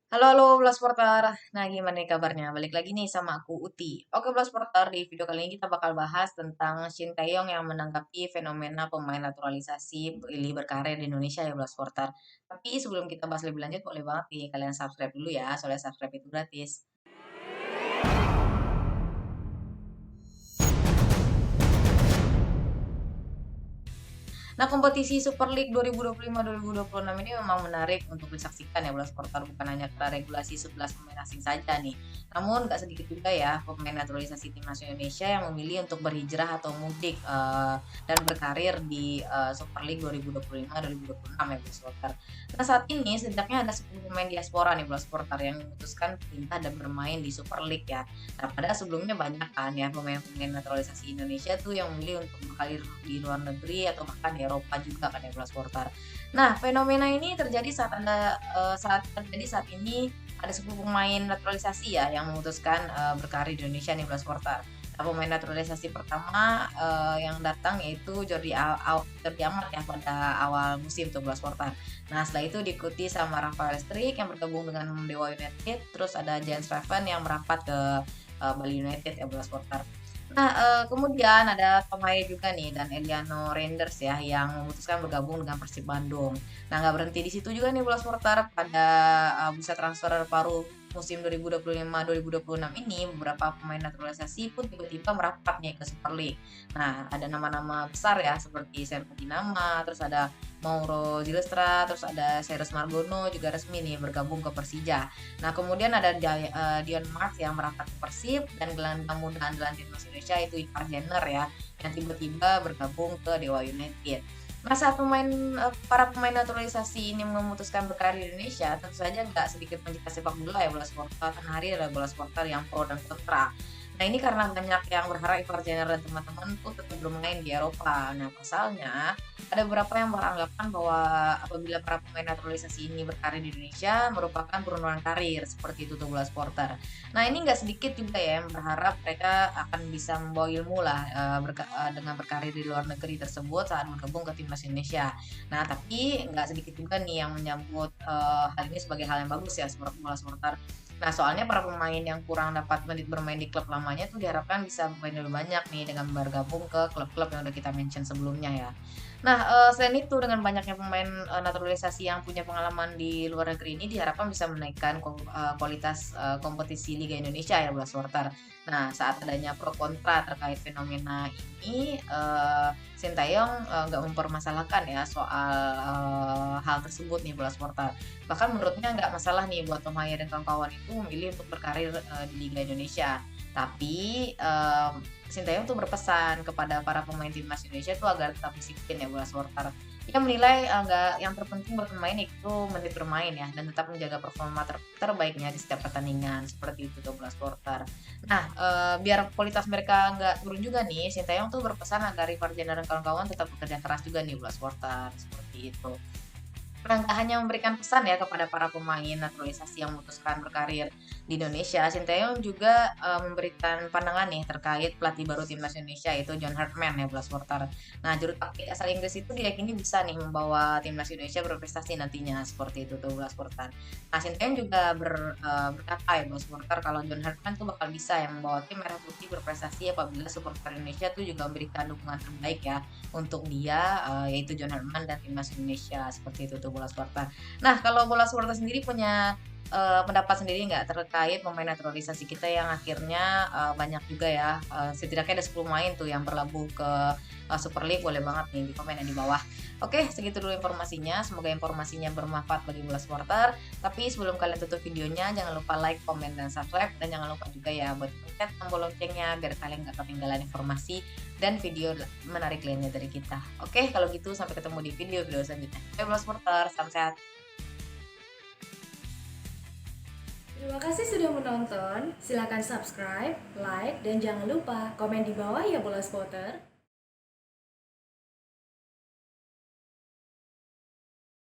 Halo halo Bola Sporter. Nah, gimana nih kabarnya? Balik lagi nih sama aku Uti. Oke Bola Sporter, di video kali ini kita bakal bahas tentang Shin Taeyong yang menanggapi fenomena pemain naturalisasi pilih berkarir di Indonesia ya Bola Sporter. Tapi sebelum kita bahas lebih lanjut, boleh banget nih kalian subscribe dulu ya, soalnya subscribe itu gratis. Nah, kompetisi Super League 2025-2026 ini memang menarik untuk disaksikan ya bola supporter, bukan hanya karena regulasi 11 pemain asing saja nih. Namun nggak sedikit juga ya pemain naturalisasi timnas Indonesia yang memilih untuk berhijrah atau mudik dan berkarir di Super League 2025-2026 ya bola supporter. Nah, saat ini setidaknya ada 10 pemain diaspora nih bola supporter yang memutuskan pindah dan bermain di Super League ya. Nah, padahal sebelumnya banyak kan ya pemain-pemain naturalisasi Indonesia tuh yang memilih untuk berkarir di luar negeri atau bahkan di Eropa juga kan ya Blas Portar. Nah, fenomena ini terjadi saat ini ada 10 pemain naturalisasi ya yang memutuskan berkarir di Indonesia nih Blas Portar. Nah, pemain naturalisasi pertama yang datang yaitu Jordi Amat ya pada awal musim tuh Blas Portar. Nah, setelah itu diikuti sama Rafael Struijk yang bergabung dengan Dewa United, terus ada Jens Raven yang merapat ke Bali United ya Blas Portar. Nah, kemudian ada Tomaya juga nih dan Eliano Randers ya yang memutuskan bergabung dengan Persib Bandung. Nah, nggak berhenti di situ juga nih Bola Sporter pada bursa transfer paruh musim 2025-2026 ini beberapa pemain naturalisasi pun tiba-tiba merapat nih ke Super League. Nah, ada nama-nama besar ya seperti Sergio Dinama, terus ada Mauro Zilestra, terus ada Cyrus Margono juga resmi nih bergabung ke Persija. Nah, kemudian ada Dion Marks yang merapat ke Persib dan gelandang muda andalan timnas Indonesia itu Ivar Jenner ya yang tiba-tiba bergabung ke Dewa United. Nah, saat para pemain naturalisasi ini memutuskan berkarir di Indonesia, tentu saja nggak sedikit pencipta sepak bola ya bola supporter. Kan hari ada bola supporter yang pro dan kontra. Nah, ini karena banyak yang berharap Ivar Jenner dan teman-teman tuh tetap bermain di Eropa. Nah, pasalnya ada beberapa yang beranggapan bahwa apabila para pemain naturalisasi ini berkarir di Indonesia merupakan penurunan karir seperti itu tuh bola supporter. Nah, ini nggak sedikit juga ya yang berharap mereka akan bisa membawa ilmu lah dengan berkarir di luar negeri tersebut saat bergabung ke timnas Indonesia. Nah, tapi nggak sedikit juga nih yang menyambut hal ini sebagai hal yang bagus ya seperti bola supporter. Nah, soalnya para pemain yang kurang dapat menit bermain di klub lamanya tuh diharapkan bisa bermain lebih banyak nih dengan bergabung ke klub-klub yang udah kita mention sebelumnya ya. Nah, selain itu dengan banyaknya pemain, naturalisasi yang punya pengalaman di luar negeri ini diharapkan bisa menaikkan kualitas, kompetisi Liga Indonesia ya, Blas Supporter. Nah, saat adanya pro kontra terkait fenomena ini, Sintayong, nggak mempermasalahkan ya soal, hal tersebut nih, Blas Supporter. Bahkan menurutnya nggak masalah nih buat Tomaya dan kawan-kawan itu memilih untuk berkarir, di Liga Indonesia. Tapi, Sintayong tuh berpesan kepada para pemain timnas Indonesia tuh agar tetap disiplin ya bola supporter. Ia menilai nggak yang terpenting buat pemain itu menit bermain ya dan tetap menjaga performa terbaiknya di setiap pertandingan seperti itu tuh bola supporter. Nah, biar kualitas mereka nggak turun juga nih, Sintayong tuh berpesan agar Ivar Jenner dan kawan-kawan tetap bekerja keras juga nih bola supporter seperti itu. Nah, nggak hanya memberikan pesan ya kepada para pemain naturalisasi yang memutuskan berkarir di Indonesia, Sinteyong juga memberikan pandangan nih terkait pelatih baru timnas Indonesia yaitu John Hartman ya Blas Supporter. Nah, juru taktik asal Inggris itu diyakini bisa nih membawa timnas Indonesia berprestasi nantinya seperti itu tuh Blas Supporter. Nah, Sinteyong juga berkata ya Blas Supporter kalau John Hartman tuh bakal bisa yang membawa tim merah putih berprestasi apabila supporter Indonesia tuh juga memberikan dukungan terbaik ya untuk dia yaitu John Herman dan timnas Indonesia seperti itu tuh bola Sparta. Nah, kalau bola Sparta sendiri punya pendapat sendiri nggak terkait pemain naturalisasi kita yang akhirnya banyak juga ya setidaknya ada 10 pemain tuh yang berlabuh ke Super League, boleh banget nih di komen yang di bawah. Oke, segitu dulu informasinya. Semoga informasinya bermanfaat bagi bola supporter. Tapi sebelum kalian tutup videonya, jangan lupa like, komen, dan subscribe. Dan jangan lupa juga ya buat pencet tombol loncengnya biar kalian nggak ketinggalan informasi dan video menarik lainnya dari kita. Oke, kalau gitu sampai ketemu di video-video selanjutnya. Oke, bola supporter, salam sehat. Terima kasih sudah menonton. Silakan subscribe, like, dan jangan lupa komen di bawah ya bola spotter.